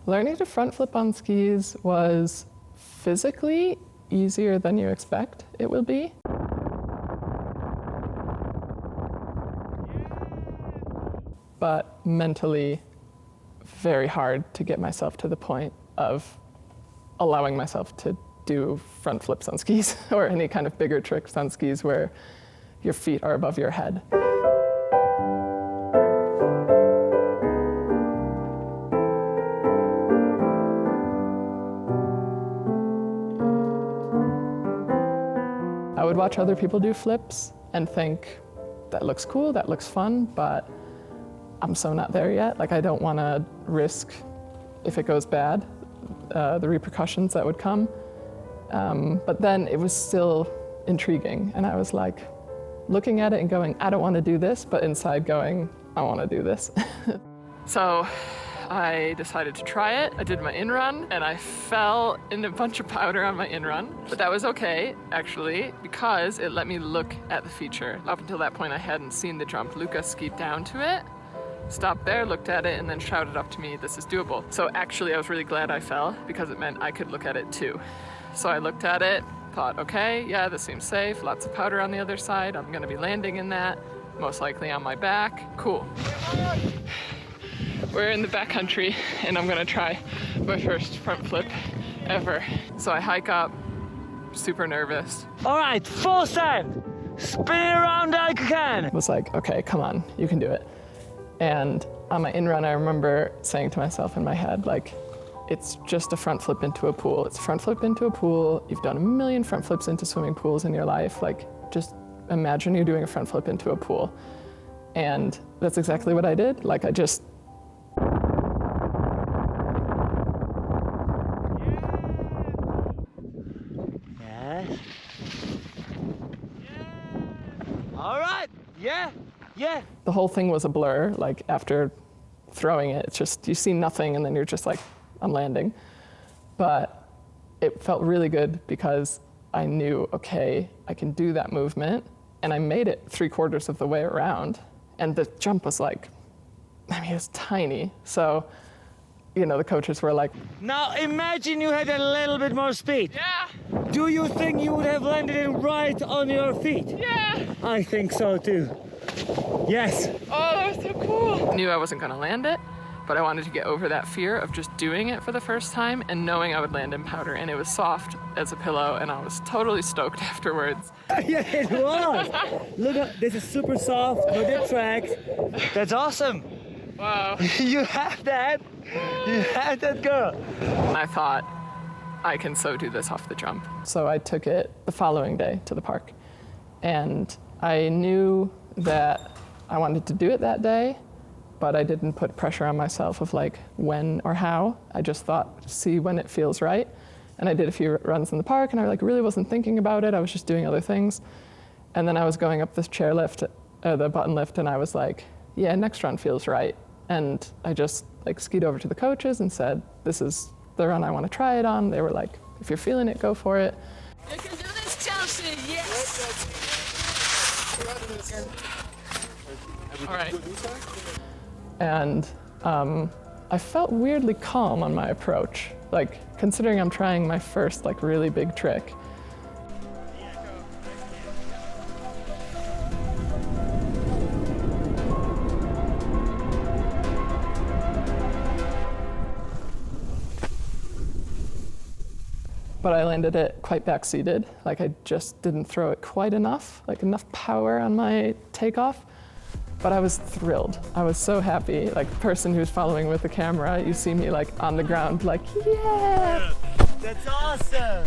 Learning to front flip on skis was physically easier than you expect it will be. But mentally very hard to get myself to the point of allowing myself to do front flips on skis or any kind of bigger tricks on skis where your feet are above your head. I would watch other people do flips and think, that looks cool, that looks fun, but I'm so not there yet. Like, I don't want to risk, if it goes bad, the repercussions that would come. But then it was still intriguing, and I was like, looking at it and going, I don't want to do this, but inside going, I want to do this. So I decided to try it. I did my in-run, and I fell in a bunch of powder on my in-run. But that was okay, actually, because it let me look at the feature. Up until that point, I hadn't seen the jump. Lukas skied down to it, stopped there, looked at it, and then shouted up to me, this is doable. So actually, I was really glad I fell, because it meant I could look at it too. So I looked at it, thought, okay, yeah, this seems safe. Lots of powder on the other side. I'm gonna be landing in that, most likely on my back. Cool. We're in the backcountry, and I'm gonna try my first front flip ever. So I hike up, super nervous. All right, full send. Spin around like you can. I was like, okay, come on, you can do it. And on my in-run, I remember saying to myself in my head, like, it's just a front flip into a pool. It's a front flip into a pool. You've done a million front flips into swimming pools in your life. Like, just imagine you're doing a front flip into a pool. And that's exactly what I did. Like, I just... Yes. All right, yeah. The whole thing was a blur. Like, after throwing it, it's just, you see nothing, and then you're just like, I'm landing. But it felt really good because I knew, okay, I can do that movement, and I made it 3/4 of the way around. And the jump was like, I mean, it was tiny. So, you know, the coaches were like, Now imagine you had a little bit more speed. yeah, Do you think you would have landed it right on your feet? yeah. I think so too. Yes. Oh, that was so cool. I knew I wasn't gonna land it, but I wanted to get over that fear of just doing it for the first time and knowing I would land in powder, and it was soft as a pillow, and I was totally stoked afterwards. Yeah, it was. Look, this is super soft, no dip tracks. That's awesome. Wow. You have that. You have that, girl. I thought, I can so do this off the jump. So I took it the following day to the park, and I knew that I wanted to do it that day, but I didn't put pressure on myself of like when or how. I just thought, see when it feels right. And I did a few runs in the park, and I like really wasn't thinking about it. I was just doing other things. And then I was going up this chair lift, the button lift, and I was like, yeah, next run feels right. And I just like skied over to the coaches and said, this is the run I want to try it on. They were like, if you're feeling it, go for it. You can do this, Chelsea, yes! All right. And I felt weirdly calm on my approach, like considering I'm trying my first like really big trick. But I landed it quite back-seated, like I just didn't throw it quite enough, like enough power on my takeoff. But I was thrilled. I was so happy. Like the person who's following with the camera, you see me like on the ground, like, yeah! That's awesome.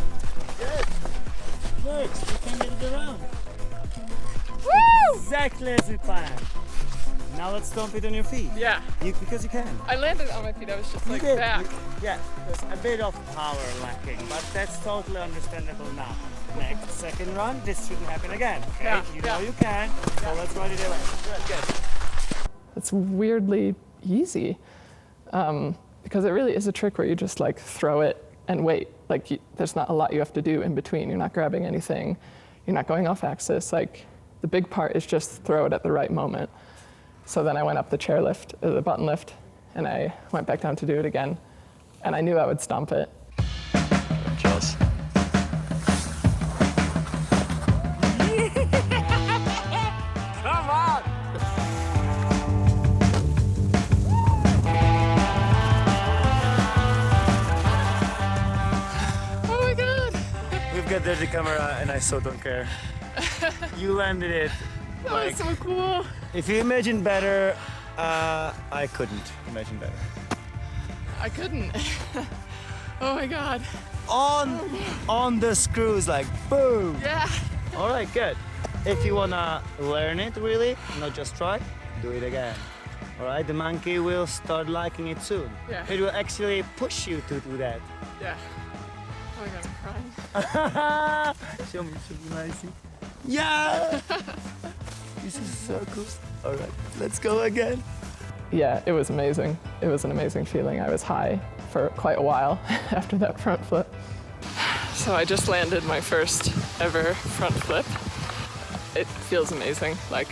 Good. Works. We can get it around. Woo! Exactly as we planned. Now let's stomp it on your feet. Yeah. Because you can. I landed on my feet, I was just like You did. back. Yeah, there's a bit of power lacking, but that's totally understandable now. Next second run, this shouldn't happen again. Okay? Yeah, You know you can, so let's run it away. Good. It's weirdly easy because it really is a trick where you just like throw it and wait. Like there's not a lot you have to do in between. You're not grabbing anything. You're not going off axis. Like the big part is just throw it at the right moment. So then I went up the chair lift, the button lift, and I went back down to do it again. and I knew I would stomp it. Jealous. Come on! Oh my God! We've got dirty camera and I so don't care. You landed it. That was so cool. If you imagine better, I couldn't imagine better. I couldn't. Oh my God. On the screws, like boom. Yeah. All right, good. If you wanna learn it really, not just try, do it again. All right, the monkey will start liking it soon. Yeah. It will actually push you to do that. Yeah. Oh my God, I'm crying. Show me nice. Yeah. This is so cool. All right, let's go again. Yeah, it was amazing. It was an amazing feeling. I was high for quite a while after that front flip. So I just landed my first ever front flip. It feels amazing. Like,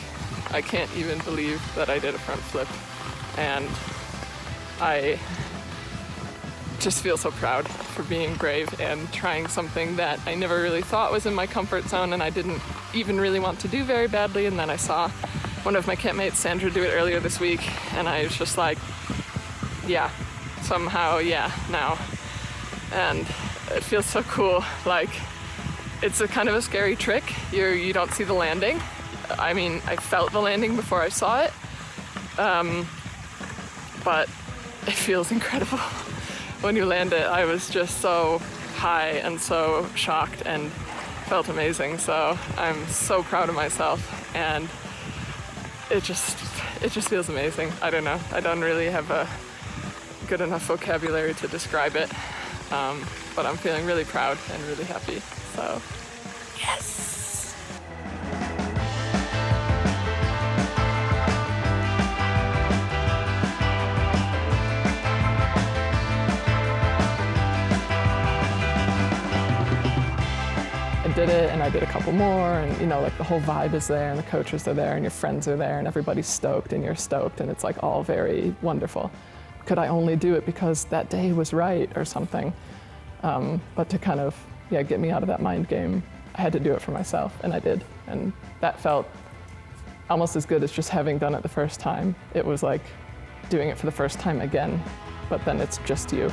I can't even believe that I did a front flip. And I just feel so proud for being brave and trying something that I never really thought was in my comfort zone and I didn't even really want to do very badly. And then I saw one of my campmates, Sandra, do it earlier this week, and I was just like, yeah, somehow, yeah, now. And it feels so cool. Like, it's a kind of a scary trick. You don't see the landing. I mean, I felt the landing before I saw it, but it feels incredible. When you land it, I was just so high and so shocked and felt amazing. So I'm so proud of myself, and it just feels amazing. I don't know. I don't really have a good enough vocabulary to describe it, but I'm feeling really proud and really happy. So, yes! I did it, and I did a couple more, and you know, like the whole vibe is there, and the coaches are there, and your friends are there, and everybody's stoked, and you're stoked, and it's like all very wonderful. Could I only do it because that day was right or something? But to kind of, yeah, get me out of that mind game, I had to do it for myself, and I did. And that felt almost as good as just having done it the first time. It was like doing it for the first time again, but then it's just you.